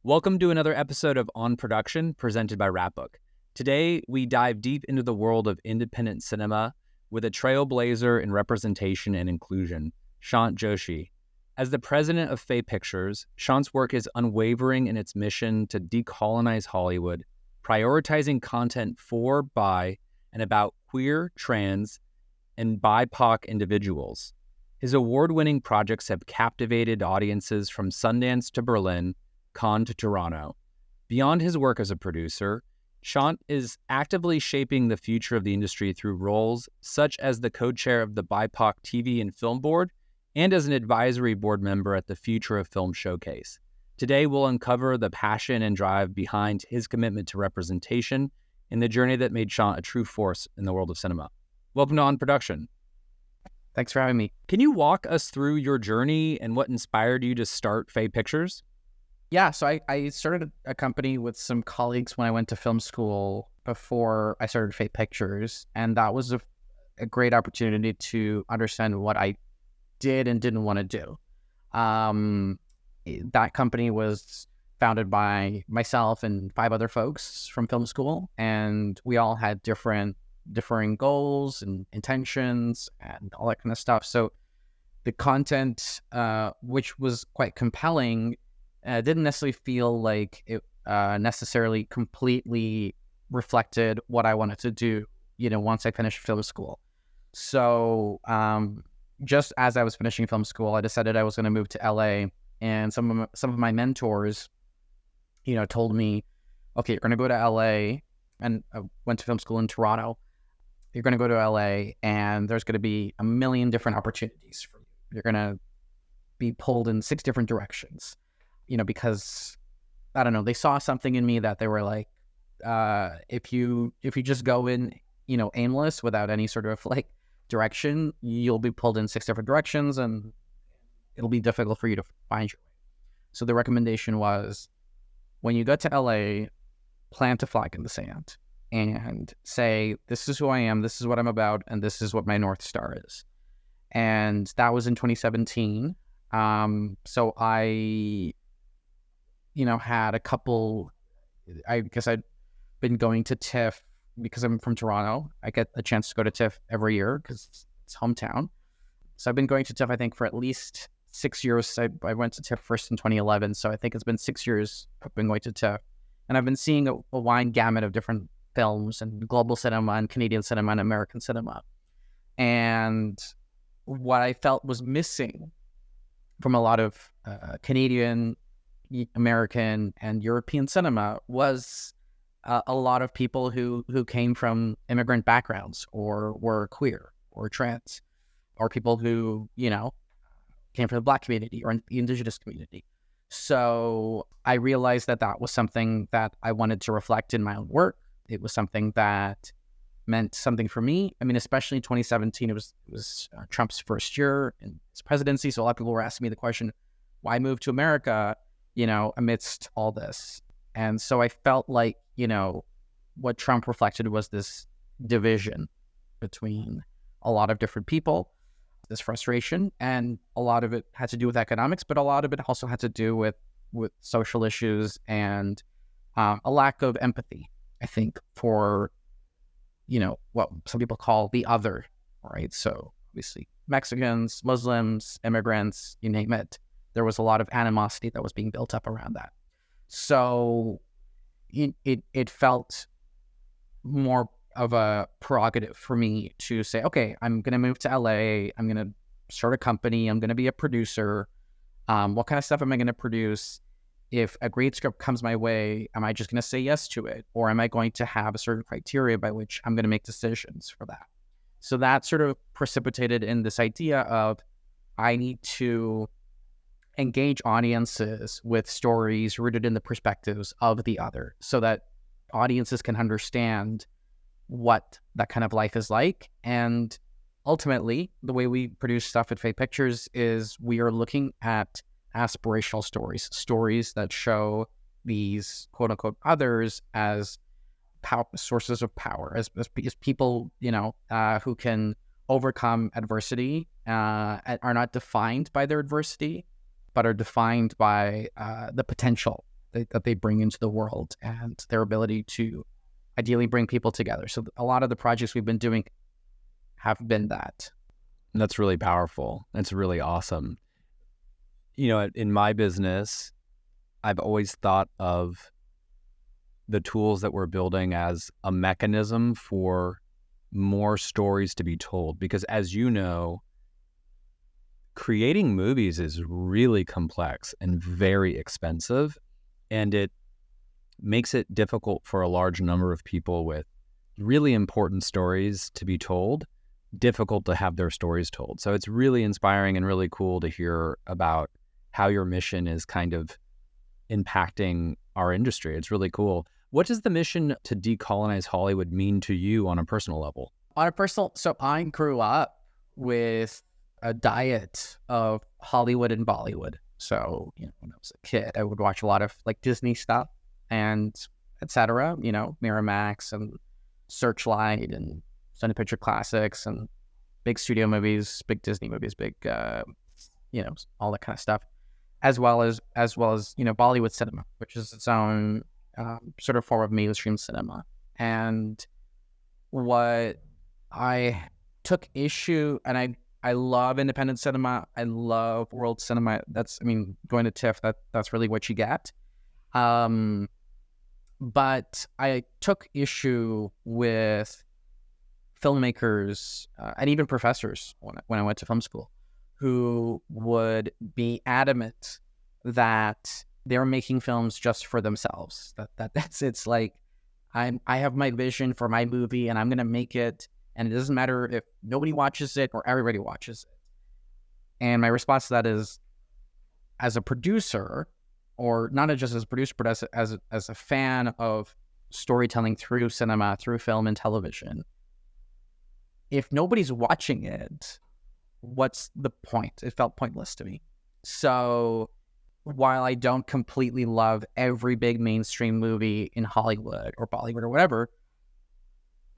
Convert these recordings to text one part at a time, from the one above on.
Welcome to another episode of On Production presented by Rapbook. Today, we dive deep into the world of independent cinema with a trailblazer in representation and inclusion, Shant Joshi. As the president of Fae Pictures, Shant's work is unwavering in its mission to decolonize Hollywood, prioritizing content for, by, and about queer, trans, and BIPOC individuals. His award-winning projects have captivated audiences from Sundance to Berlin, Cannes to Toronto. Beyond his work as a producer, Shant is actively shaping the future of the industry through roles such as the co-chair of the BIPOC TV and Film Board and as an advisory board member at the Future of Film Showcase. Today, we'll uncover the passion and drive behind his commitment to representation and the journey that made Shant a true force in the world of cinema. Welcome to On Production. Thanks for having me. Can you walk us through your journey and what inspired you to start Fae Pictures? Yeah, so I started a company with some colleagues when I went to film school before I started Fae Pictures, and that was a great opportunity to understand what I did and didn't want to do. That company was founded by myself and 5 other folks from film school, and we all had differing goals and intentions and all that kind of stuff. So the content, which was quite compelling, didn't necessarily feel like it necessarily completely reflected what I wanted to do, once I finished film school. So just as I was finishing film school, I decided I was going to move to LA, and some of my mentors, told me, okay, you're going to go to LA, and I went to film school in Toronto. You're going to go to LA, and there's going to be a million different opportunities for you. You're going to be pulled in 6 different directions. Because I don't know, they saw something in me that they were like, if you just go in, aimless without any sort of like direction, you'll be pulled in 6 different directions and it'll be difficult for you to find your way. So the recommendation was, when you go to LA, plant a flag in the sand and say, this is who I am, this is what I'm about, and this is what my North Star is. And that was in 2017. So I had a couple, I guess I'd been going to TIFF because I'm from Toronto. I get a chance to go to TIFF every year because it's hometown. So I've been going to TIFF, I think, for at least 6 years. I went to TIFF first in 2011. So I think it's been 6 years I've been going to TIFF. And I've been seeing a wide gamut of different films and global cinema and Canadian cinema and American cinema. And what I felt was missing from a lot of Canadian, American, and European cinema was a lot of people who came from immigrant backgrounds or were queer or trans, or people who, came from the Black community or the Indigenous community. So I realized that was something that I wanted to reflect in my own work. It was something that meant something for me. I mean, especially in 2017, it was Trump's first year in his presidency. So a lot of people were asking me the question, why move to America, amidst all this? And so I felt like, what Trump reflected was this division between a lot of different people, this frustration, and a lot of it had to do with economics, but a lot of it also had to do with social issues and a lack of empathy, I think, for, what some people call the other, right? So obviously Mexicans, Muslims, immigrants, you name it. There was a lot of animosity that was being built up around that. So it felt more of a prerogative for me to say, okay, I'm going to move to LA. I'm going to start a company. I'm going to be a producer. What kind of stuff am I going to produce? If a great script comes my way, am I just going to say yes to it? Or am I going to have a certain criteria by which I'm going to make decisions for that? So that sort of precipitated in this idea of, I need to engage audiences with stories rooted in the perspectives of the other so that audiences can understand what that kind of life is like. And ultimately, the way we produce stuff at Fae Pictures is we are looking at aspirational stories that show these quote unquote others as sources of power, as people, who can overcome adversity, are not defined by their adversity, but are defined by the potential that they bring into the world and their ability to ideally bring people together. So a lot of the projects we've been doing have been that. That's really powerful. That's really awesome. In my business, I've always thought of the tools that we're building as a mechanism for more stories to be told. Because as you know, creating movies is really complex and very expensive, and it makes it difficult for a large number of people with really important stories to be told, difficult to have their stories told. So it's really inspiring and really cool to hear about how your mission is kind of impacting our industry. It's really cool. What does the mission to decolonize Hollywood mean to you on a personal level? So I grew up with a diet of Hollywood and Bollywood. So, when I was a kid, I would watch a lot of like Disney stuff and etc. Miramax and Searchlight and Sony Picture Classics and big studio movies, big Disney movies, big, all that kind of stuff, as well as Bollywood cinema, which is its own sort of form of mainstream cinema. And what I took issue, and I love independent cinema. I love world cinema. Going to TIFF, that's really what you get. But I took issue with filmmakers and even professors when I went to film school, who would be adamant that they're making films just for themselves. That's it's like I have my vision for my movie and I'm gonna make it, and it doesn't matter if nobody watches it or everybody watches it. And my response to that is, as a producer, or not just as a producer, but as a fan of storytelling through cinema, through film and television, if nobody's watching it, what's the point? It felt pointless to me. So while I don't completely love every big mainstream movie in Hollywood or Bollywood or whatever,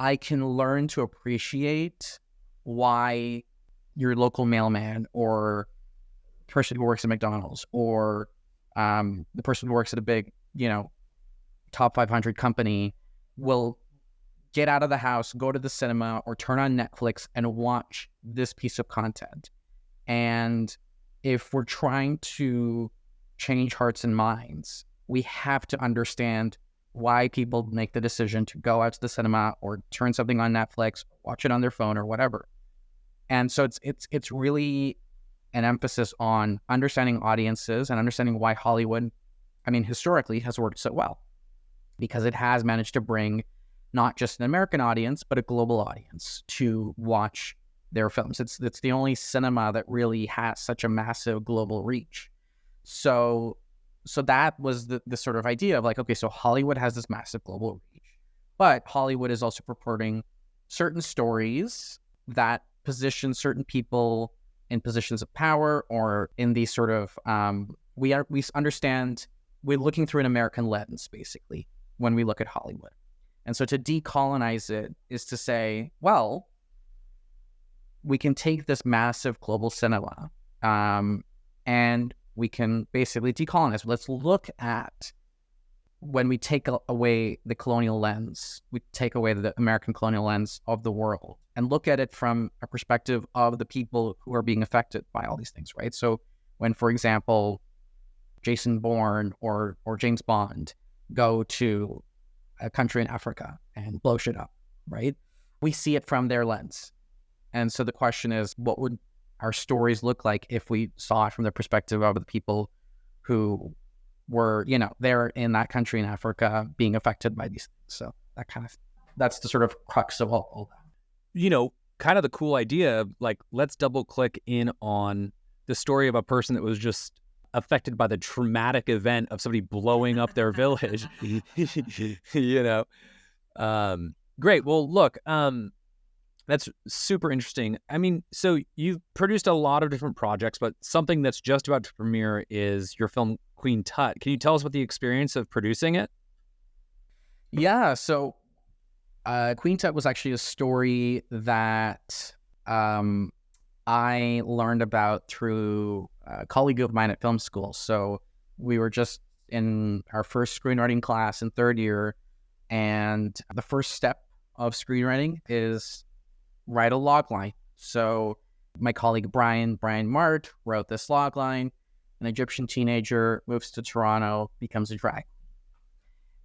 I can learn to appreciate why your local mailman or person who works at McDonald's or the person who works at a big, top 500 company will get out of the house, go to the cinema, or turn on Netflix and watch this piece of content. And if we're trying to change hearts and minds, we have to understand why people make the decision to go out to the cinema or turn something on Netflix, watch it on their phone or whatever. And so it's really an emphasis on understanding audiences and understanding why Hollywood, historically has worked so well, because it has managed to bring not just an American audience, but a global audience to watch their films. It's the only cinema that really has such a massive global reach. So that was the sort of idea of like, okay, so Hollywood has this massive global reach, but Hollywood is also purporting certain stories that position certain people in positions of power or in these sort of, we understand, we're looking through an American lens, basically, when we look at Hollywood. And so to decolonize it is to say, well, we can take this massive global cinema and we can basically decolonize. Let's look at, when we take away the colonial lens, we take away the American colonial lens of the world and look at it from a perspective of the people who are being affected by all these things, right? So when, for example, Jason Bourne or James Bond go to a country in Africa and blow shit up, right? We see it from their lens. And so the question is, what would our stories look like if we saw it from the perspective of the people who were, there in that country in Africa being affected by these things? So that's the sort of crux of all that. Kind of the cool idea of like, let's double click in on the story of a person that was just affected by the traumatic event of somebody blowing up their village. Great. Well, look, that's super interesting. So you've produced a lot of different projects, but something that's just about to premiere is your film Queen Tut. Can you tell us about the experience of producing it? Yeah. So Queen Tut was actually a story that I learned about through a colleague of mine at film school. So we were just in our first screenwriting class in third year. And the first step of screenwriting is write a log line. So my colleague Brian Mart wrote this log line. An Egyptian teenager moves to Toronto, becomes a drag.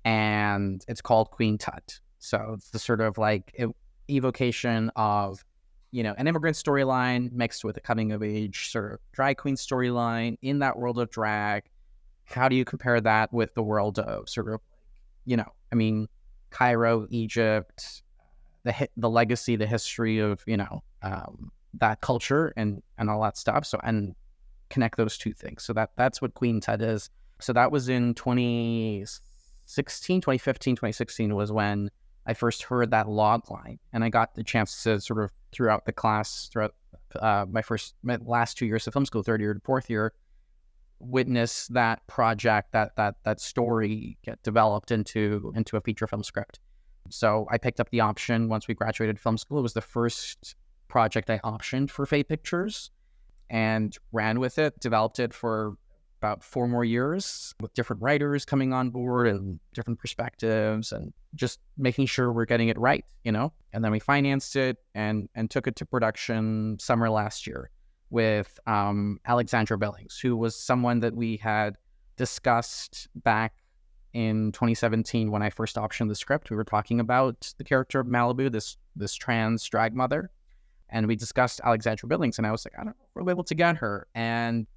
And it's called Queen Tut. So it's the sort of like evocation of, an immigrant storyline mixed with a coming of age sort of drag queen storyline in that world of drag. How do you compare that with the world of sort of, Cairo, Egypt, the legacy, the history of, that culture and all that stuff. So, and connect those two things. So that's what Queen Tut is. So that was in 2016 was when I first heard that log line, and I got the chance to sort of throughout the class, throughout my last 2 years of film school, third year to fourth year, witness that project, that story get developed into a feature film script. So I picked up the option once we graduated film school. It was the first project I optioned for Fae Pictures and ran with it, developed it for about 4 more years with different writers coming on board and different perspectives and just making sure we're getting it right, And then we financed it and took it to production summer last year with Alexandra Billings, who was someone that we had discussed back in 2017 when I first optioned the script. We were talking about the character of Malibu, this trans drag mother, and we discussed Alexandra Billings, and I was like, I don't know if we're able to get her. And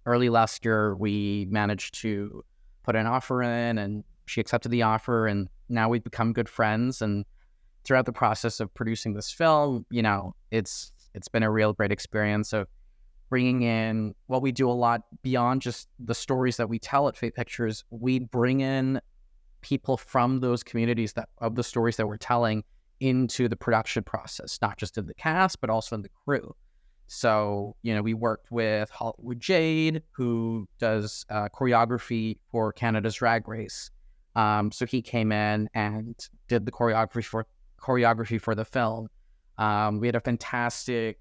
early last year, we managed to put an offer in, and she accepted the offer, and now we've become good friends. And throughout the process of producing this film, it's been a real great experience of bringing in what we do a lot beyond just the stories that we tell at Fae Pictures. We bring in people from those communities of the stories that we're telling into the production process, not just in the cast, but also in the crew. So, we worked with Hollywood Jade, who does choreography for Canada's Drag Race. So he came in and did the choreography for the film. We had a fantastic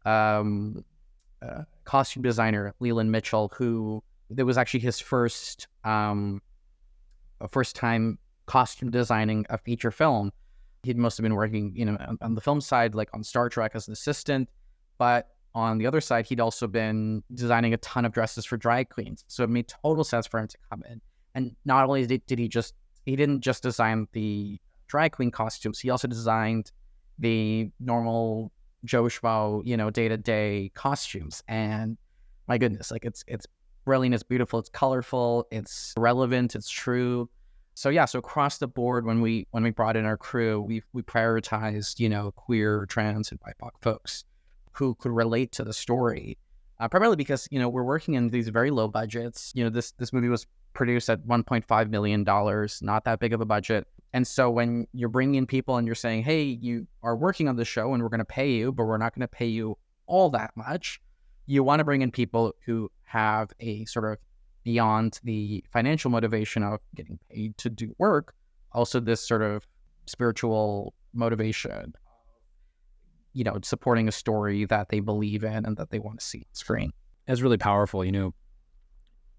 costume designer, Leland Mitchell, who it was actually his first time costume designing a feature film. He'd mostly been working, on the film side, like on Star Trek as an assistant, but on the other side, he'd also been designing a ton of dresses for drag queens. So it made total sense for him to come in. And not only he didn't just design the drag queen costumes, he also designed the normal Joe Schmo, day-to-day costumes. And my goodness, like it's brilliant, it's beautiful, it's colorful, it's relevant, it's true. So yeah, so across the board, when we brought in our crew, we prioritized, queer, trans, and BIPOC folks who could relate to the story. Primarily because, we're working in these very low budgets. This movie was produced at $1.5 million, not that big of a budget. And so when you're bringing in people and you're saying, hey, you are working on the show and we're going to pay you, but we're not going to pay you all that much, you want to bring in people who have a sort of beyond the financial motivation of getting paid to do work, also this sort of spiritual motivation, supporting a story that they believe in and that they want to see on screen. It's really powerful.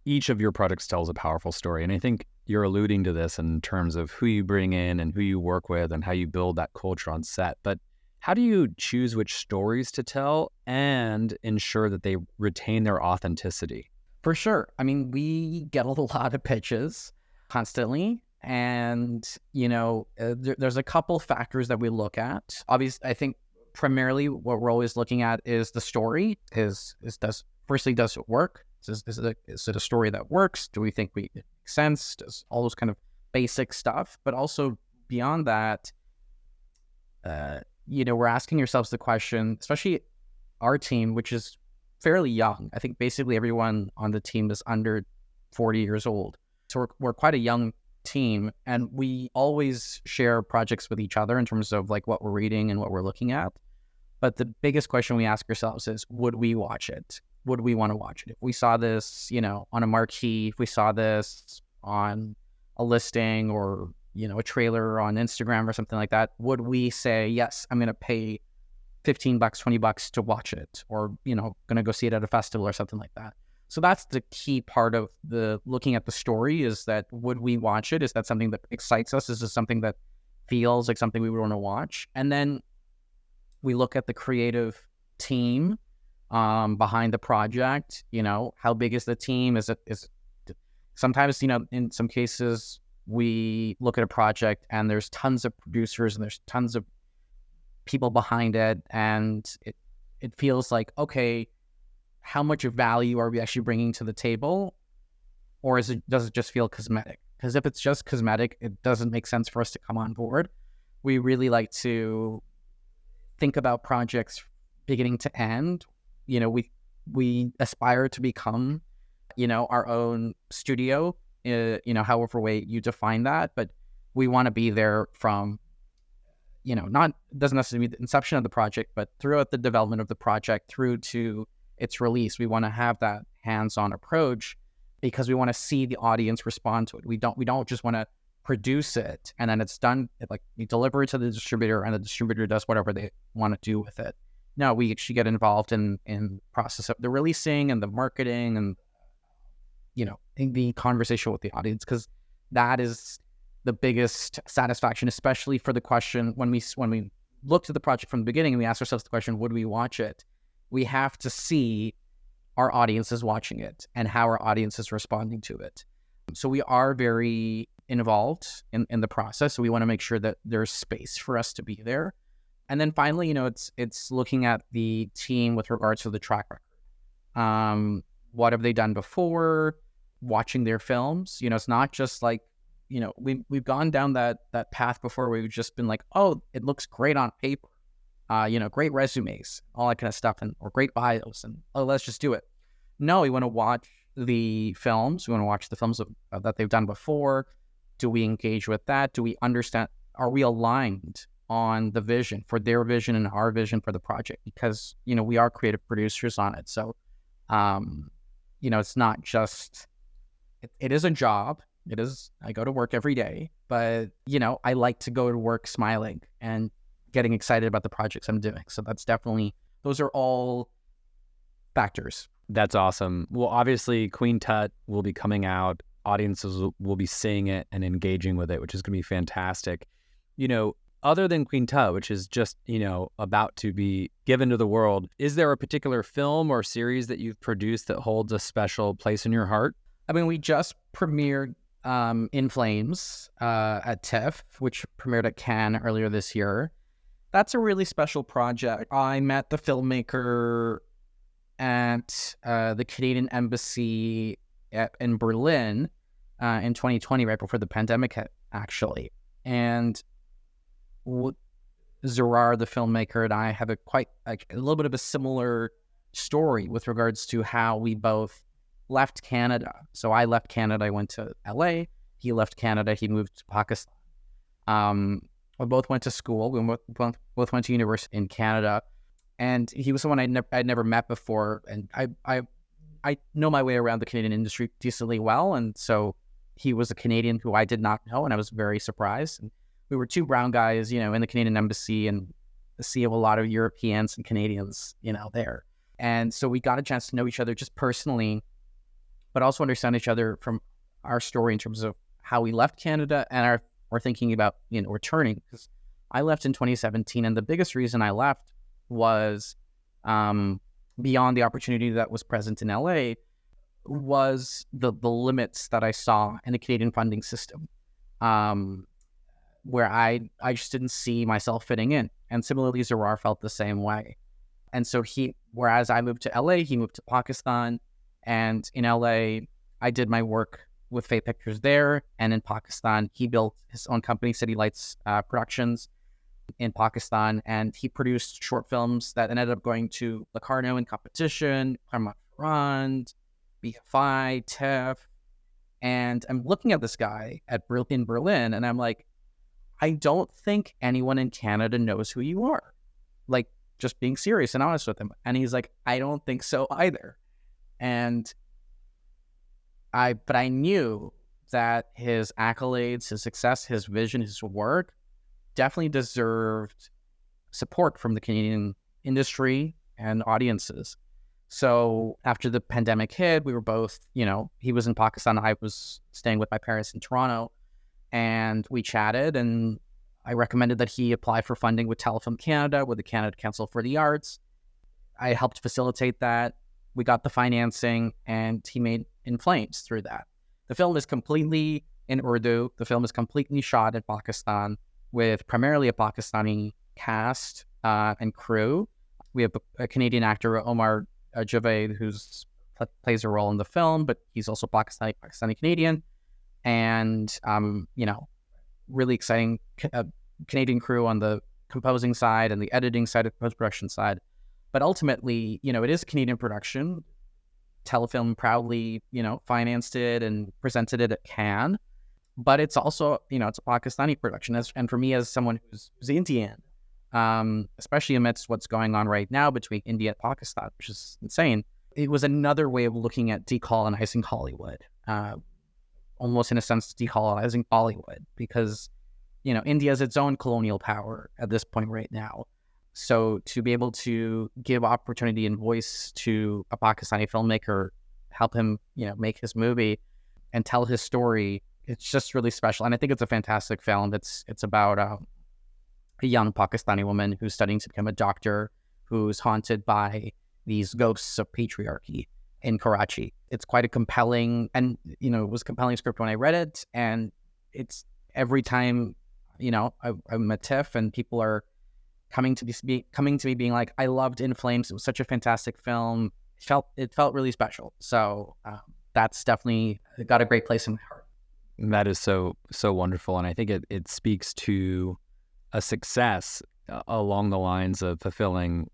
Each of your projects tells a powerful story. And I think you're alluding to this in terms of who you bring in and who you work with and how you build that culture on set. But how do you choose which stories to tell and ensure that they retain their authenticity? For sure. I mean, we get a lot of pitches constantly. And, there's a couple factors that we look at. Obviously, I think primarily what we're always looking at is the story. Does it work? Is it a story that works? Do we think it makes sense? Does all those kind of basic stuff? But also beyond that, we're asking ourselves the question, especially our team, which is fairly young. I think basically everyone on the team is under 40 years old. So we're quite a young team, and we always share projects with each other in terms of like what we're reading and what we're looking at. But the biggest question we ask ourselves is, would we watch it? Would we want to watch it? If we saw this, on a marquee, if we saw this on a listing or, a trailer on Instagram or something like that, would we say, yes, I'm going to pay $15, $20 to watch it, or, going to go see it at a festival or something like that? So that's the key part of the looking at the story, is that would we watch it? Is that something that excites us? Is this something that feels like something we would want to watch? And then we look at the creative team behind the project. How big is the team? Is sometimes, in some cases, we look at a project and there's tons of producers and there's tons of people behind it, and it feels like, okay, how much value are we actually bringing to the table, or does it just feel cosmetic? Because if it's just cosmetic, it doesn't make sense for us to come on board. We really like to think about projects beginning to end. We aspire to become, our own studio, however way you define that, but we want to be there from, doesn't necessarily be the inception of the project, but throughout the development of the project through to its release. We want to have that hands-on approach because we want to see the audience respond to it. We don't just want to produce it and then it's done. We deliver it to the distributor and the distributor does whatever they want to do with it. No, we actually get involved in the process of the releasing and the marketing and, in the conversation with the audience, because that is the biggest satisfaction, especially for the question when we looked at the project from the beginning and we asked ourselves the question, would we watch it? We have to see our audiences watching it and how our audience is responding to it. So we are very involved in the process. So we want to make sure that there's space for us to be there. And then finally, it's looking at the team with regards to the track record. What have they done before? Watching their films. It's not just like, we've gone down that path before where we've just been like, oh, it looks great on paper. Great resumes, all that kind of stuff, or great bios, and let's just do it. No, we want to watch the films. We want to watch the films that they've done before. Do we engage with that? Do we understand? Are we aligned on the vision, for their vision and our vision for the project? Because, we are creative producers on it. So, it's not just, it is a job. It is, I go to work every day, but, I like to go to work smiling and getting excited about the projects I'm doing. So those are all factors. That's awesome. Well, obviously Queen Tut will be coming out. Audiences will be seeing it and engaging with it, which is going to be fantastic. Other than Queen Tut, which is just, about to be given to the world, is there a particular film or series that you've produced that holds a special place in your heart? I mean, we just premiered In Flames at TIFF, which premiered at Cannes earlier this year. That's a really special project. I met the filmmaker at the Canadian Embassy in Berlin in 2020, right before the pandemic hit, actually. And Zerar, the filmmaker, and I have a little bit of a similar story with regards to how we both left Canada. So I left Canada, I went to LA. He left Canada, he moved to Pakistan. We both went to school. We both went to university in Canada, and he was someone I'd never met before. And I know my way around the Canadian industry decently well, and so he was a Canadian who I did not know, and I was very surprised. And we were two brown guys, in the Canadian embassy, and the sea of a lot of Europeans and Canadians, there. And so we got a chance to know each other just personally, but also understand each other from our story in terms of how we left Canada and we're thinking about, returning. Because I left in 2017, and the biggest reason I left was beyond the opportunity that was present in LA was the limits that I saw in the Canadian funding system, where I just didn't see myself fitting in. And similarly, Zerar felt the same way. And so whereas I moved to LA, he moved to Pakistan, and in LA, I did my work with Fae Pictures there, and in Pakistan, he built his own company, City Lights Productions, in Pakistan, and he produced short films that ended up going to Locarno in competition, Front, BFI, TIFF, and I'm looking at this guy in Berlin, and I'm like, I don't think anyone in Canada knows who you are. Like, just being serious and honest with him. And he's like, I don't think so either. But I knew that his accolades, his success, his vision, his work definitely deserved support from the Canadian industry and audiences. So after the pandemic hit, we were both, he was in Pakistan, I was staying with my parents in Toronto, and we chatted, and I recommended that he apply for funding with Telefilm Canada, with the Canada Council for the Arts. I helped facilitate that. We got the financing, and he made In Flames through that. The film is completely in Urdu. The film is completely shot in Pakistan with primarily a Pakistani cast and crew. We have a Canadian actor, Omar Javed, who plays a role in the film, but he's also Pakistani Canadian, and really exciting Canadian crew on the composing side and the editing side, of post-production side. But ultimately, it is a Canadian production. Telefilm proudly, financed it and presented it at Cannes. But it's also, it's a Pakistani production. And for me, as someone who's Indian, especially amidst what's going on right now between India and Pakistan, which is insane, it was another way of looking at decolonizing Hollywood, almost in a sense decolonizing Bollywood, because, India is its own colonial power at this point right now. So to be able to give opportunity and voice to a Pakistani filmmaker, help him, make his movie and tell his story, it's just really special. And I think it's a fantastic film. It's about a young Pakistani woman who's studying to become a doctor, who's haunted by these ghosts of patriarchy in Karachi. It's quite a compelling, and, it was a compelling script when I read it. And it's every time, I'm at TIFF and people are coming to me being like, I loved In Flames. It was such a fantastic film. It felt really special. So that's definitely got a great place in my heart. That is so wonderful. And I think it speaks to a success along the lines of fulfilling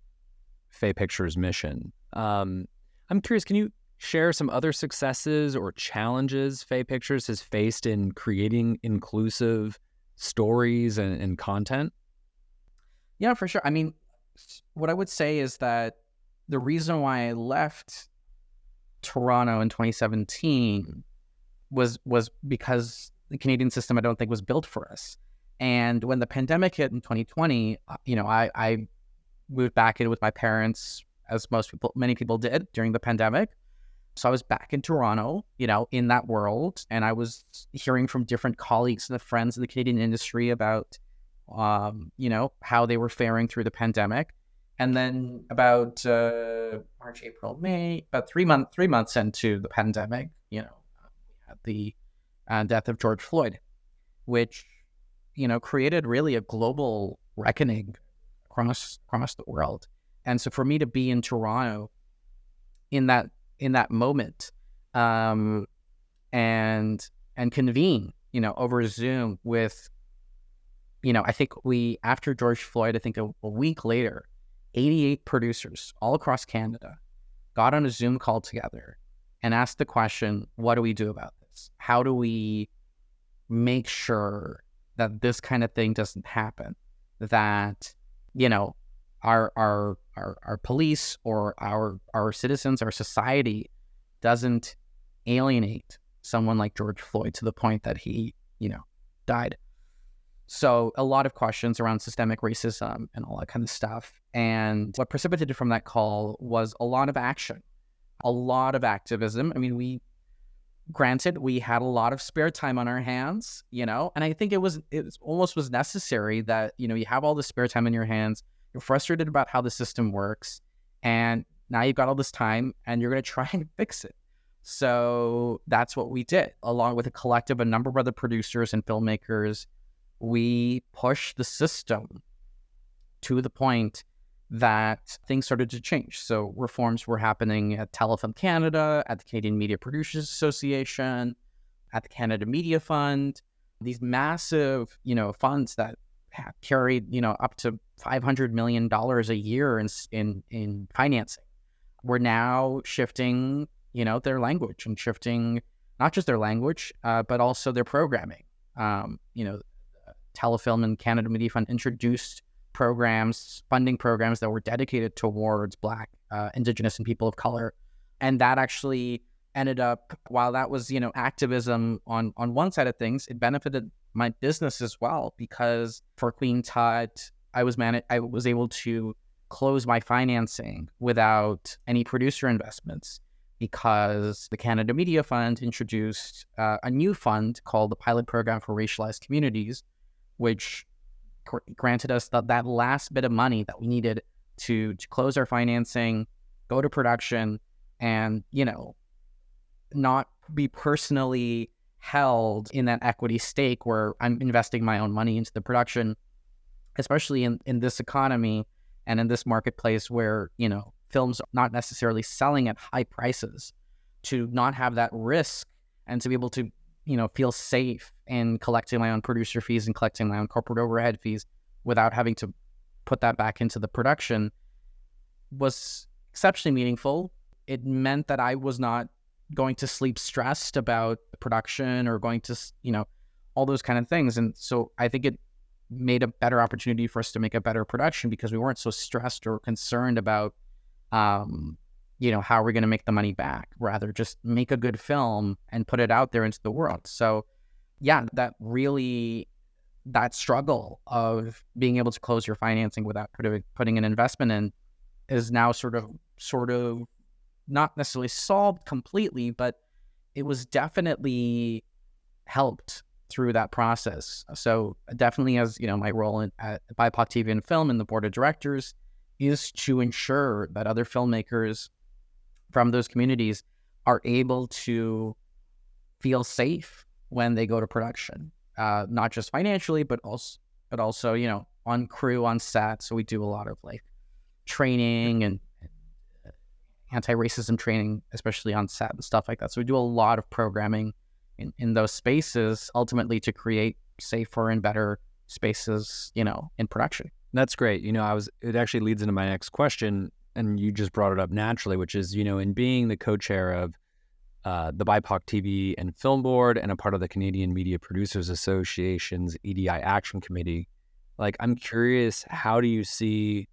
Fae Pictures' mission. I'm curious, can you share some other successes or challenges Fae Pictures has faced in creating inclusive stories and content? Yeah, for sure. I mean, what I would say is that the reason why I left Toronto in 2017 was because the Canadian system, I don't think, was built for us. And when the pandemic hit in 2020, I moved back in with my parents, as many people did during the pandemic. So I was back in Toronto, in that world, and I was hearing from different colleagues and friends in the Canadian industry about, how they were faring through the pandemic. And then about March, April, May, about 3 months into the pandemic, we had the death of George Floyd, which, created really a global reckoning across the world. And so for me to be in Toronto in that moment, and convene, over Zoom with, I think after George Floyd, I think a week later, 88 producers all across Canada got on a Zoom call together and asked the question, what do we do about this? How do we make sure that this kind of thing doesn't happen? That, our police or our citizens, our society doesn't alienate someone like George Floyd to the point that he, died. So a lot of questions around systemic racism and all that kind of stuff. And what precipitated from that call was a lot of action, a lot of activism. I mean, we had a lot of spare time on our hands, and I think it almost was necessary that, you have all the spare time in your hands. You're frustrated about how the system works, and now you've got all this time and you're going to try and fix it. So that's what we did, along with a number of other producers and filmmakers. We pushed the system to the point that things started to change. So reforms were happening at Telefilm Canada, at the Canadian Media Producers Association, at the Canada Media Fund. These massive, funds that carried, up to $500 million a year in financing. We're now shifting, their language, and shifting not just their language, but also their programming. Telefilm and Canada Media Fund introduced funding programs that were dedicated towards Black, Indigenous, and people of color. And that actually ended up, while that was, activism on one side of things, it benefited my business as well, because for Queen Tut, I was able to close my financing without any producer investments because the Canada Media Fund introduced a new fund called the Pilot Program for Racialized Communities, which granted us that last bit of money that we needed to close our financing, go to production, and, not be personally held in that equity stake where I'm investing my own money into the production, especially in this economy and in this marketplace where, films are not necessarily selling at high prices, to not have that risk and to be able to, feel safe in collecting my own producer fees and collecting my own corporate overhead fees without having to put that back into the production was exceptionally meaningful. It meant that I was not going to sleep stressed about the production or going to, all those kind of things. And so I think it made a better opportunity for us to make a better production because we weren't so stressed or concerned about, how we're going to make the money back. Rather, just make a good film and put it out there into the world. So, yeah, that struggle of being able to close your financing without putting an investment in is now sort of not necessarily solved completely, but it was definitely helped through that process. So definitely, as my role at BIPOC TV and Film and the board of directors is to ensure that other filmmakers from those communities are able to feel safe when they go to production, not just financially, but also on crew, on set. So we do a lot of training and anti-racism training, especially on set and stuff like that. So we do a lot of programming in those spaces, ultimately to create safer and better spaces, in production. That's great. It actually leads into my next question, and you just brought it up naturally, which is, in being the co-chair of the BIPOC TV and Film Board and a part of the Canadian Media Producers Association's EDI Action Committee, I'm curious, how do you see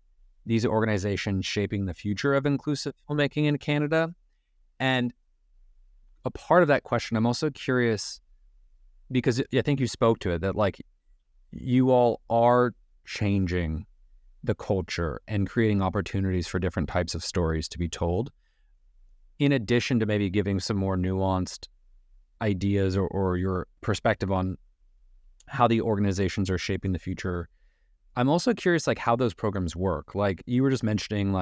these organizations shaping the future of inclusive filmmaking in Canada? And a part of that question, I'm also curious, because I think you spoke to it, that you all are changing the culture and creating opportunities for different types of stories to be told, in addition to maybe giving some more nuanced ideas or your perspective on how the organizations are shaping the future. I'm also curious, how those programs work. You were just mentioning,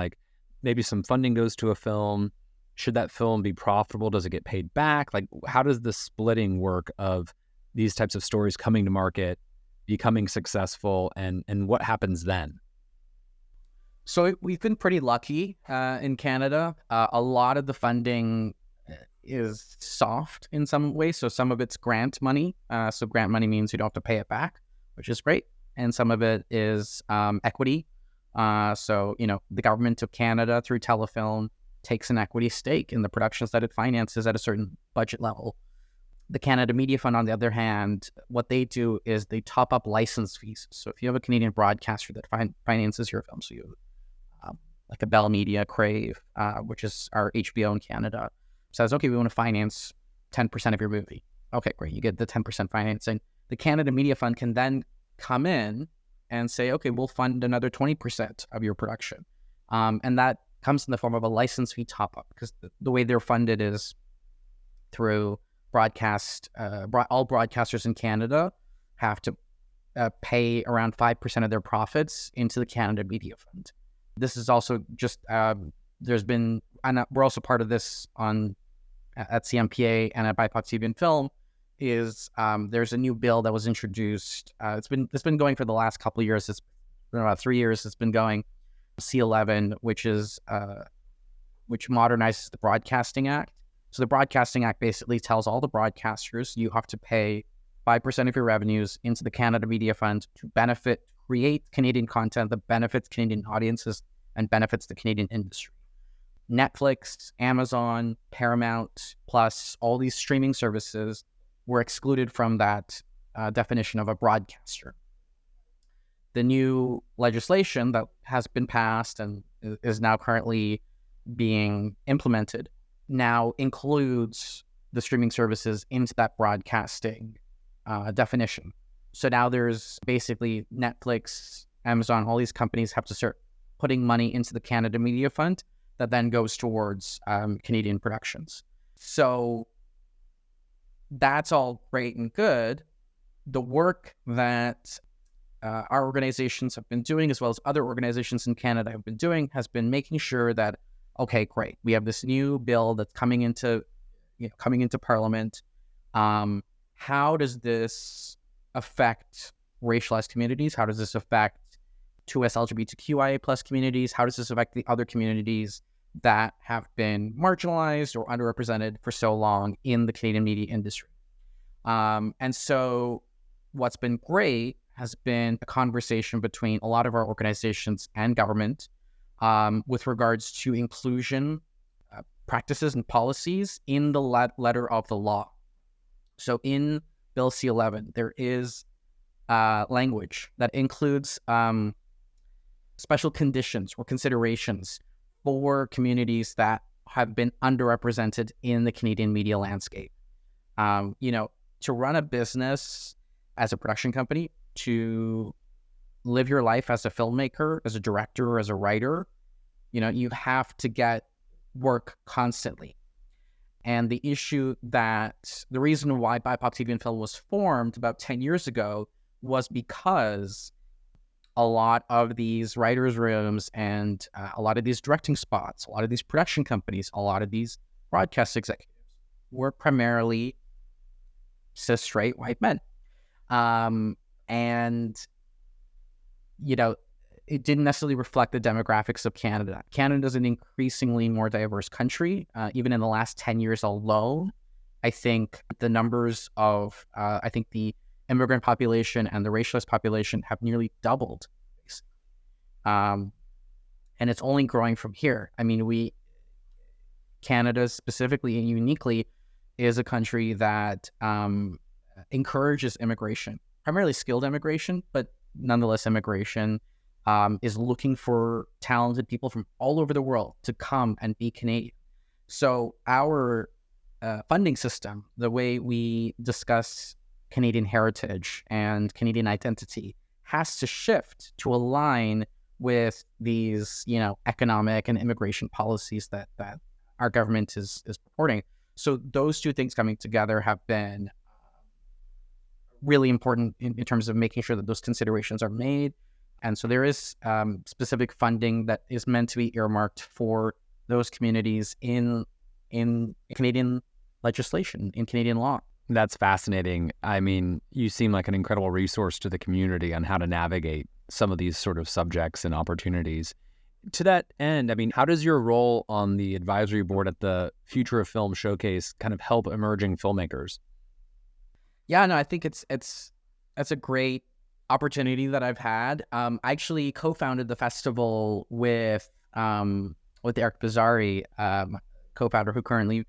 maybe some funding goes to a film. Should that film be profitable? Does it get paid back? How does the splitting work of these types of stories coming to market, becoming successful, and what happens then? So we've been pretty lucky in Canada. A lot of the funding is soft in some ways. So some of it's grant money. So grant money means you don't have to pay it back, which is great. And some of it is equity. So, the government of Canada through Telefilm takes an equity stake in the productions that it finances at a certain budget level. The Canada Media Fund, on the other hand, what they do is they top up license fees. So if you have a Canadian broadcaster that finances your film, so you like a Bell Media, Crave, which is our HBO in Canada, says, okay, we want to finance 10% of your movie. Okay, great. You get the 10% financing. The Canada Media Fund can then come in and say, okay, we'll fund another 20% of your production. And that comes in the form of a license fee top-up, because the way they're funded is through broadcast. All broadcasters in Canada have to pay around 5% of their profits into the Canada Media Fund. This is also just, there's been, and we're also part of this at CMPA and at BIPOC TV and Film, is there's a new bill that was introduced. It's been going for the last couple of years. It's been about 3 years. It's been going. C11, which modernizes the Broadcasting Act. So the Broadcasting Act basically tells all the broadcasters you have to pay 5% of your revenues into the Canada Media Fund to create Canadian content that benefits Canadian audiences and benefits the Canadian industry. Netflix, Amazon, Paramount, Plus, all these streaming services were excluded from that definition of a broadcaster. The new legislation that has been passed and is now currently being implemented now includes the streaming services into that broadcasting definition. So now there's basically Netflix, Amazon, all these companies have to start putting money into the Canada Media Fund that then goes towards Canadian productions. So that's all great and good. The work that our organizations have been doing, as well as other organizations in Canada have been doing, has been making sure that, okay, great, we have this new bill that's coming into Parliament. How does this affect racialized communities? How does this affect 2S LGBTQIA plus communities? How does this affect the other communities that have been marginalized or underrepresented for so long in the Canadian media industry? And so what's been great has been a conversation between a lot of our organizations and government with regards to inclusion practices and policies in the letter of the law. So in Bill C-11, there is language that includes special conditions or considerations for communities that have been underrepresented in the Canadian media landscape. To run a business as a production company, to live your life as a filmmaker, as a director, as a writer, you have to get work constantly. And the reason why BIPOC TV and Film was formed about 10 years ago was because a lot of these writers' rooms and a lot of these directing spots, a lot of these production companies, a lot of these broadcast executives were primarily cis straight white men. It didn't necessarily reflect the demographics of Canada. Canada is an increasingly more diverse country. Even in the last 10 years alone, I think the numbers of, the immigrant population and the racialized population have nearly doubled. And it's only growing from here. I mean, Canada specifically and uniquely is a country that encourages immigration, primarily skilled immigration, but nonetheless immigration is looking for talented people from all over the world to come and be Canadian. So our funding system, the way we discuss Canadian heritage and Canadian identity, has to shift to align with these, economic and immigration policies that our government is purporting. So those two things coming together have been really important in terms of making sure that those considerations are made. And so there is specific funding that is meant to be earmarked for those communities in Canadian legislation, in Canadian law. That's fascinating. I mean, you seem like an incredible resource to the community on how to navigate some of these sort of subjects and opportunities. To that end, I mean, how does your role on the advisory board at the Future of Film Showcase kind of help emerging filmmakers? Yeah, no, I think it's a great opportunity that I've had. I actually co-founded the festival with Eric Bizzari, co-founder who currently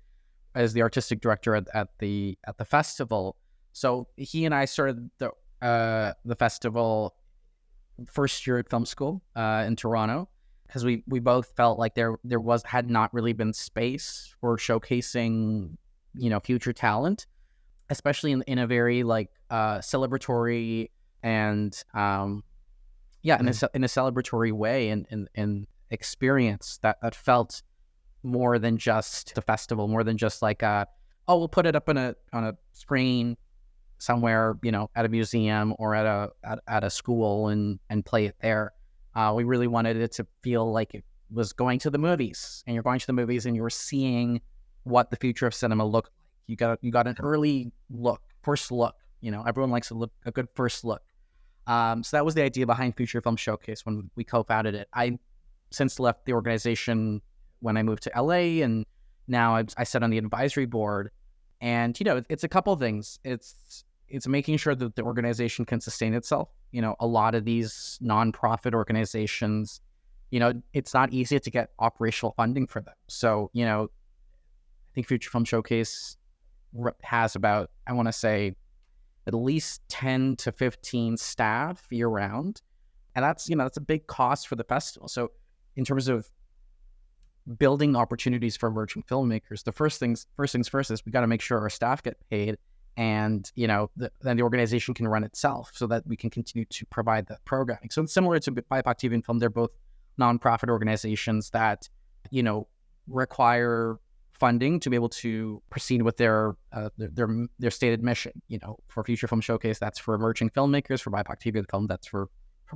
is the artistic director at the festival. So he and I started the festival first year at film school in Toronto, because we both felt like there had not really been space for showcasing future talent, especially in a very celebratory and in a celebratory way and experience that felt more than just the festival, more than just we'll put it up on a screen somewhere, at a museum or at a school and play it there. We really wanted it to feel like it was going to the movies, and you're going to the movies and you were seeing what the future of cinema looked like. You got an early look, first look. Everyone likes a good first look. So that was the idea behind Future Film Showcase when we co-founded it. I since left the organization when I moved to LA, and now I sit on the advisory board. And it's a couple of things. It's making sure that the organization can sustain itself. A lot of these nonprofit organizations, it's not easy to get operational funding for them. So, I think Future Film Showcase has about, I want to say, at least 10 to 15 staff year round. And that's a big cost for the festival. So in terms of building opportunities for emerging filmmakers, the first things first is we got to make sure our staff get paid, and then the organization can run itself so that we can continue to provide that programming. So it's similar to BIPOC TV and Film. They're both nonprofit organizations that, require funding to be able to proceed with their stated mission. For Future Film Showcase, that's for emerging filmmakers. For BIPOC TV Film, that's for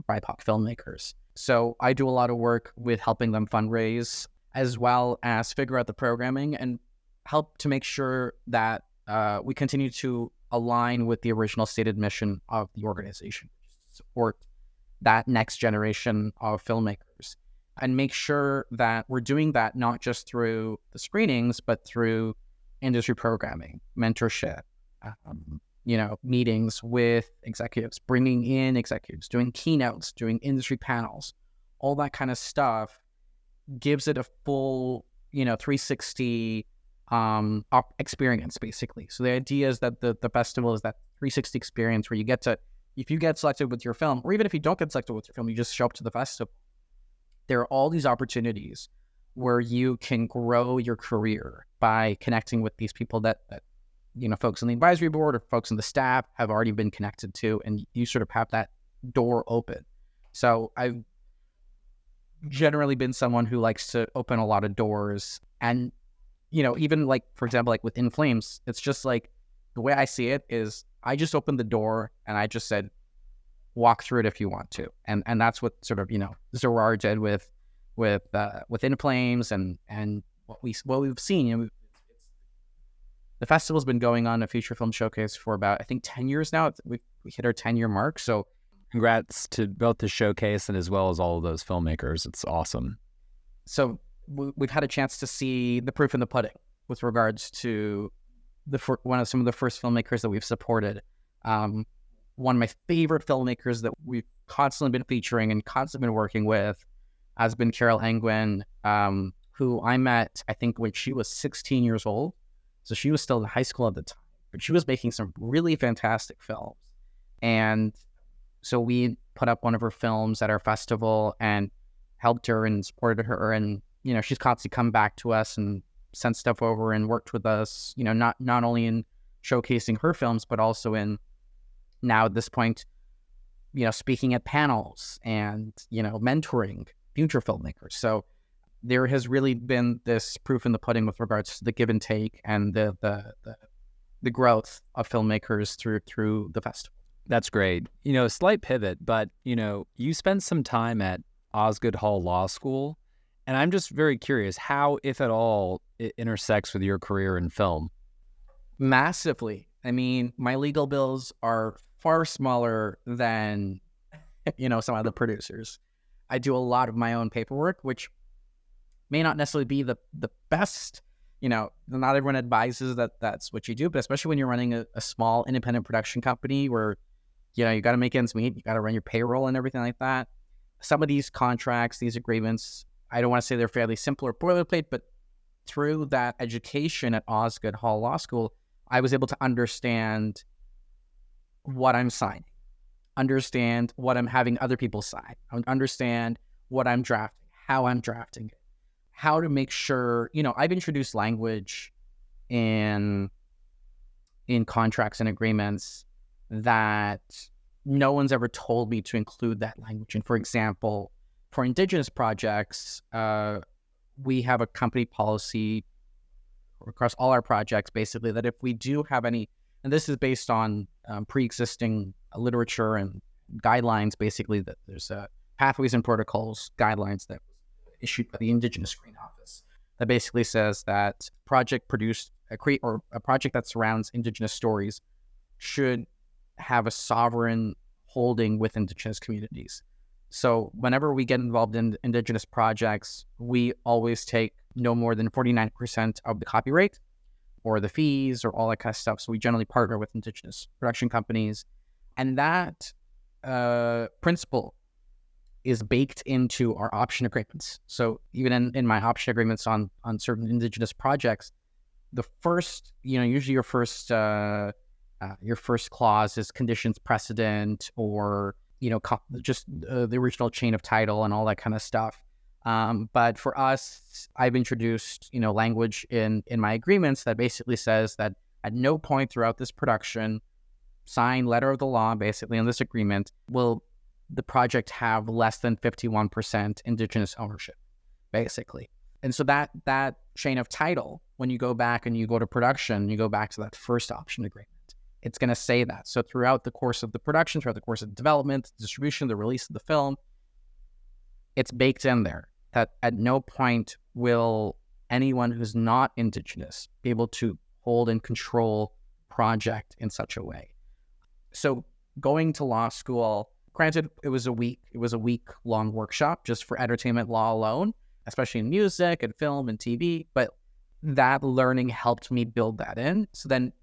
BIPOC filmmakers. So I do a lot of work with helping them fundraise, as well as figure out the programming and help to make sure that we continue to align with the original stated mission of the organization, support that next generation of filmmakers, and make sure that we're doing that not just through the screenings, but through industry programming, mentorship, meetings with executives, bringing in executives, doing keynotes, doing industry panels, all that kind of stuff gives it a full, 360 experience, basically. So the idea is that the festival is that 360 experience where you get to, if you get selected with your film, or even if you don't get selected with your film, you just show up to the festival. There are all these opportunities where you can grow your career by connecting with these people that folks on the advisory board or folks on the staff have already been connected to, and you sort of have that door open. So I've generally been someone who likes to open a lot of doors. And, even like, for example, like with In Flames, it's just like, the way I see it is I just opened the door and I just said, walk through it if you want to. And that's what sort of, Zorar did with In Flames and what we've seen. The festival's been going on, a Feature Film Showcase, for about, I think, 10 years now. We hit our 10-year mark. So congrats to both the showcase and as well as all of those filmmakers. It's awesome. So we've had a chance to see the proof in the pudding with regards to some of the first filmmakers that we've supported. One of my favorite filmmakers that we've constantly been featuring and constantly been working with has been Carol Angwin, who I met, I think, when she was 16 years old. So she was still in high school at the time, but she was making some really fantastic films. And so we put up one of her films at our festival and helped her and supported her. And, she's constantly come back to us and sent stuff over and worked with us, not only in showcasing her films, but also in, now at this point, speaking at panels and, mentoring future filmmakers. So there has really been this proof in the pudding with regards to the give and take and the growth of filmmakers through the festival. That's great. A slight pivot, but, you spent some time at Osgoode Hall Law School, and I'm just very curious how, if at all, it intersects with your career in film. Massively. I mean, my legal bills are far smaller than, some other producers. I do a lot of my own paperwork, which may not necessarily be the best. Not everyone advises that that's what you do, but especially when you're running a small independent production company where, you got to make ends meet, you got to run your payroll and everything like that. Some of these contracts, these agreements, I don't want to say they're fairly simple or boilerplate, but through that education at Osgoode Hall Law School, I was able to understand what I'm signing, understand what I'm having other people sign, understand what I'm drafting, how I'm drafting it, how to make sure, I've introduced language in contracts and agreements that no one's ever told me to include that language. And for example, for Indigenous projects, we have a company policy across all our projects, basically, that if we do have any, and this is based on pre-existing literature and guidelines, basically, that there's pathways and protocols guidelines that was issued by the Indigenous Screen Office that basically says that project produced or a project that surrounds Indigenous stories should have a sovereign holding with Indigenous communities. So whenever we get involved in Indigenous projects, we always take no more than 49% of the copyright or the fees or all that kind of stuff. So we generally partner with Indigenous production companies. And that principle is baked into our option agreements. So even in my option agreements on certain Indigenous projects, the first, usually your first clause is conditions precedent or, just the original chain of title and all that kind of stuff. But for us, I've introduced, language in my agreements that basically says that at no point throughout this production, sign letter of the law, basically, on this agreement, will the project have less than 51% indigenous ownership, basically. And so that chain of title, when you go back and you go to production, you go back to that first option agreement, it's going to say that. So throughout the course of the production, throughout the course of the development, the distribution, the release of the film, it's baked in there that at no point will anyone who's not indigenous be able to hold and control project in such a way. So going to law school, granted, it was a week long workshop just for entertainment law alone, especially in music and film and TV. But that learning helped me build that in. So then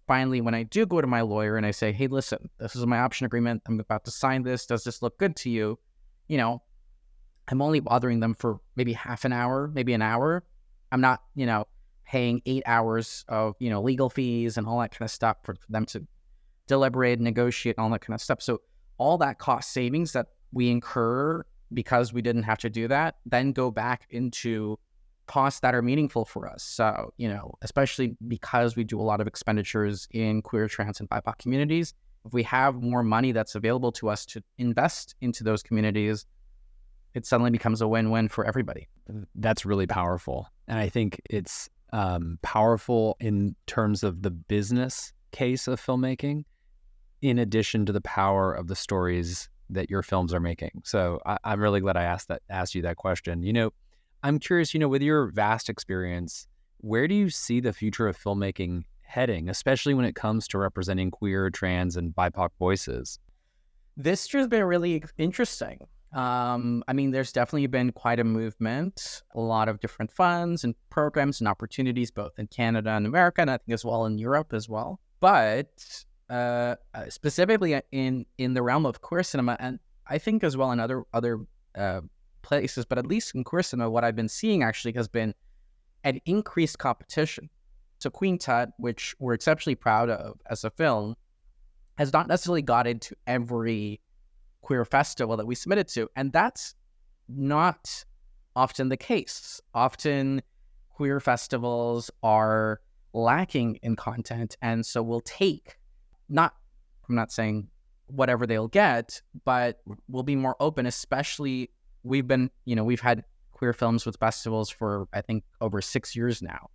finally, when I do go to my lawyer and I say, hey, listen, this is my option agreement. I'm about to sign this. Does this look good to you? You know, I'm only bothering them for maybe half an hour, maybe an hour. I'm not, paying 8 hours of, legal fees and all that kind of stuff for them to deliberate, negotiate, all that kind of stuff. So all that cost savings that we incur because we didn't have to do that, then go back into costs that are meaningful for us. So, especially because we do a lot of expenditures in queer, trans, and BIPOC communities, if we have more money that's available to us to invest into those communities, it suddenly becomes a win-win for everybody. That's really powerful. And I think it's powerful in terms of the business case of filmmaking, in addition to the power of the stories that your films are making. So I'm really glad I asked you that question. I'm curious, with your vast experience, where do you see the future of filmmaking heading, especially when it comes to representing queer, trans, and BIPOC voices? This has been really interesting. There's definitely been quite a movement, a lot of different funds and programs and opportunities, both in Canada and America, and I think as well in Europe as well. But specifically in the realm of queer cinema, and I think as well in other places, but at least in queer cinema, what I've been seeing actually has been an increased competition. So Queen Tut, which we're exceptionally proud of as a film, has not necessarily got into every queer festival that we submitted to. And that's not often the case. Often queer festivals are lacking in content. And so we'll take, I'm not saying whatever they'll get, but we'll be more open, especially we've had queer films with festivals for, I think, over 6 years now.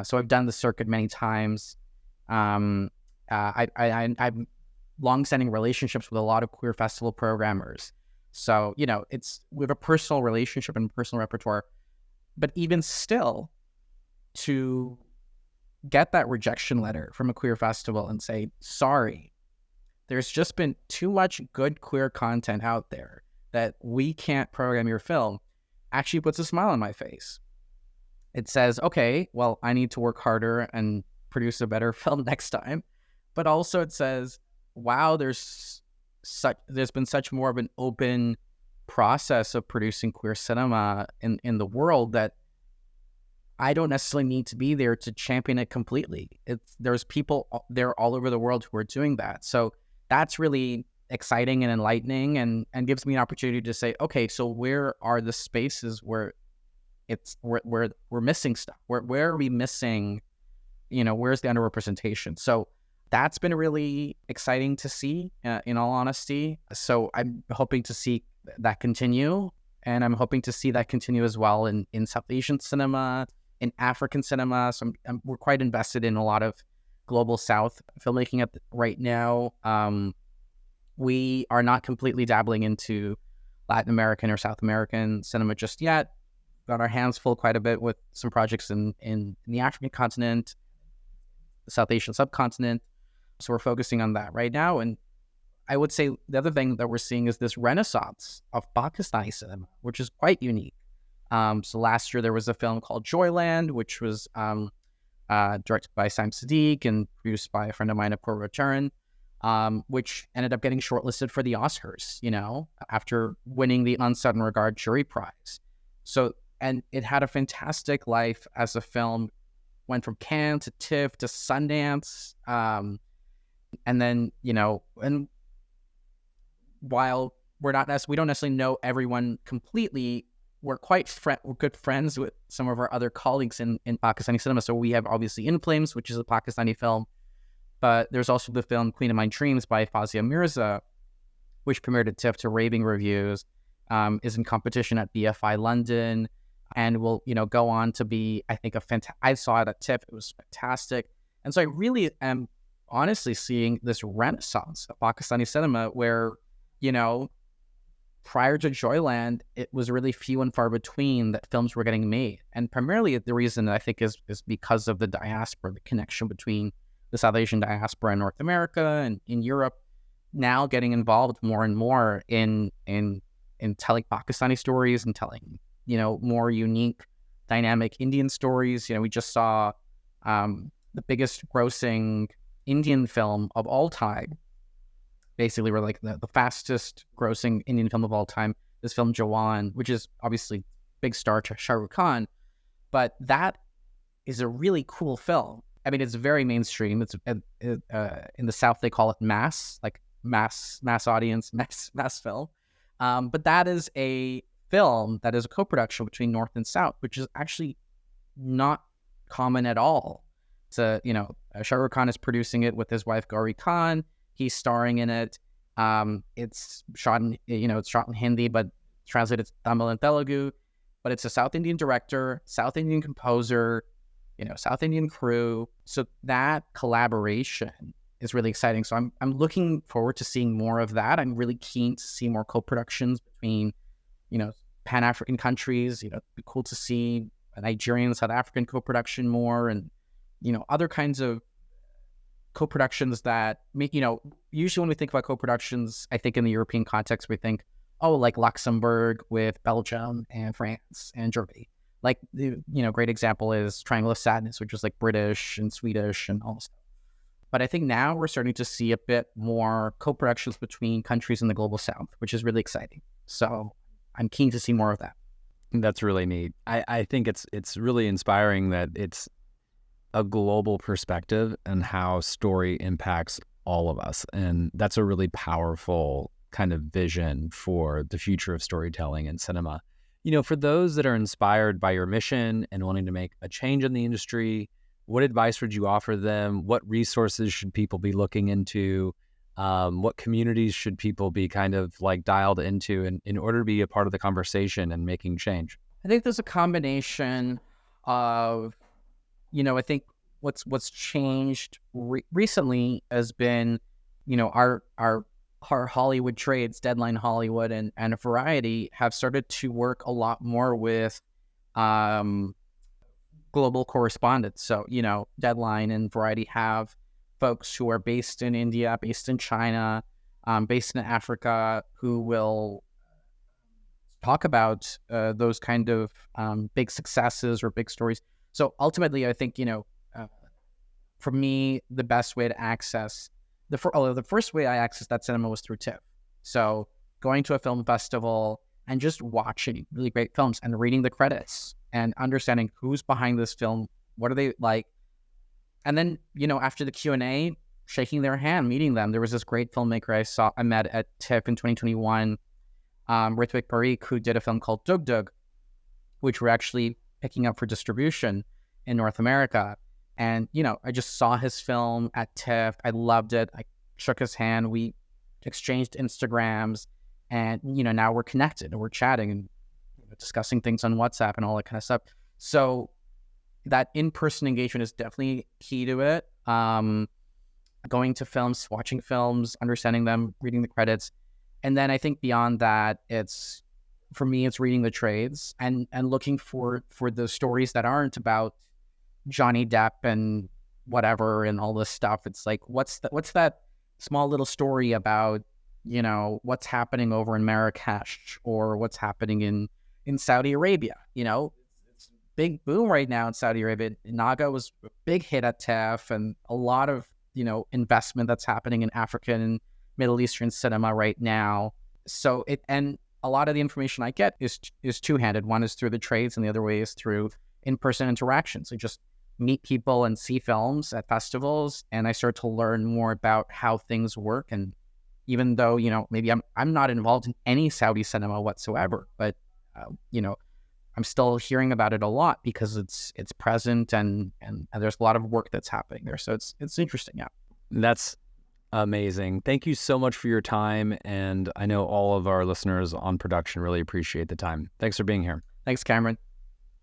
So I've done the circuit many times. I've long-standing relationships with a lot of queer festival programmers. So, we have a personal relationship and personal repertoire. But even still, to get that rejection letter from a queer festival and say, sorry, there's just been too much good queer content out there that we can't program your film, actually puts a smile on my face. It says, okay, well, I need to work harder and produce a better film next time. But also it says, wow, there's been such more of an open process of producing queer cinema in the world that I don't necessarily need to be there to champion it completely. There's people there all over the world who are doing that. So that's really exciting and enlightening and gives me an opportunity to say, okay, so where are the spaces where we're missing stuff? Where are we missing, where's the underrepresentation? So that's been really exciting to see, in all honesty. So I'm hoping to see that continue. And I'm hoping to see that continue as well in South Asian cinema, in African cinema. So we're quite invested in a lot of global South filmmaking right now. We are not completely dabbling into Latin American or South American cinema just yet. Got our hands full quite a bit with some projects in the African continent, the South Asian subcontinent. So we're focusing on that right now. And I would say the other thing that we're seeing is this renaissance of Pakistani cinema, which is quite unique. So last year there was a film called Joyland, which was directed by Saim Sadiq and produced by a friend of mine, Apoorva Charan, which ended up getting shortlisted for the Oscars, after winning the Unsudden Regard Jury Prize. So, and it had a fantastic life as a film, went from Cannes to TIFF to Sundance. And then, and while we don't necessarily know everyone completely, we're we're good friends with some of our other colleagues in Pakistani cinema. So we have obviously In Flames, which is a Pakistani film, but there's also the film Queen of My Dreams by Fazia Mirza, which premiered at TIFF to raving reviews, is in competition at BFI London, and will, go on to be, I think, I saw it at TIFF. It was fantastic. And so I really am honestly seeing this renaissance of Pakistani cinema where, prior to Joyland, it was really few and far between that films were getting made. And primarily the reason I think is because of the diaspora, the connection between the South Asian diaspora in North America and in Europe, now getting involved more and more in telling Pakistani stories and telling, more unique, dynamic Indian stories. We just saw the biggest grossing Indian film of all time. Basically, we're like the fastest grossing Indian film of all time, this film Jawan, which is obviously big star Shah Rukh Khan, but that is a really cool film. I mean, it's very mainstream. It's in the South, they call it mass, like mass audience, mass film. But that is a film that is a co-production between North and South, which is actually not common at all. So, Shah Rukh Khan is producing it with his wife Gauri Khan. He's starring in it. It's shot in, it's shot in Hindi, but translated to Tamil and Telugu. But it's a South Indian director, South Indian composer, South Indian crew. So that collaboration is really exciting. So I'm looking forward to seeing more of that. I'm really keen to see more co-productions between, Pan-African countries. It'd be cool to see a Nigerian, South African co-production more, and, other kinds of co-productions that, usually when we think about co-productions, I think in the European context, we think, like Luxembourg with Belgium and France and Germany. Like, the great example is Triangle of Sadness, which is like British and Swedish and all this stuff. But I think now we're starting to see a bit more co-productions between countries in the global South, which is really exciting. So I'm keen to see more of that. That's really neat. I think it's really inspiring that it's a global perspective and how story impacts all of us. And that's a really powerful kind of vision for the future of storytelling and cinema. For those that are inspired by your mission and wanting to make a change in the industry, what advice would you offer them? What resources should people be looking into? What communities should people be kind of like dialed into in order to be a part of the conversation and making change? I think there's a combination of, I think what's changed recently has been, our Hollywood trades, Deadline Hollywood and Variety, have started to work a lot more with global correspondents. So, Deadline and Variety have folks who are based in India, based in China, based in Africa, who will talk about those kind of big successes or big stories. So ultimately, I think, for me, the best way to access the first way I accessed that cinema was through TIFF. So going to a film festival and just watching really great films and reading the credits and understanding who's behind this film, what are they like, and then after the Q&A, shaking their hand, meeting them. There was this great filmmaker I met at TIFF in 2021, Ritvik Parikh, who did a film called Dug Dug, which we're actually picking up for distribution in North America. And, I just saw his film at TIFF. I loved it. I shook his hand. We exchanged Instagrams, and, now we're connected and we're chatting and discussing things on WhatsApp and all that kind of stuff. So that in-person engagement is definitely key to it. Going to films, watching films, understanding them, reading the credits. And then I think beyond that, for me, it's reading the trades and looking for the stories that aren't about Johnny Depp and whatever and all this stuff. It's like, what's that small little story about, what's happening over in Marrakesh or what's happening in Saudi Arabia? It's big boom right now in Saudi Arabia. Naga was a big hit at TIFF, and a lot of, investment that's happening in African and Middle Eastern cinema right now. So and a lot of the information I get is two-handed. One is through the trades, and the other way is through in-person interactions. I just meet people and see films at festivals, and I start to learn more about how things work. And even though, maybe I'm not involved in any Saudi cinema whatsoever, but, I'm still hearing about it a lot because it's present and there's a lot of work that's happening there. So it's interesting. Yeah. That's Amazing. Thank you so much for your time. And I know all of our listeners on production really appreciate the time. Thanks for being here. Thanks, Cameron.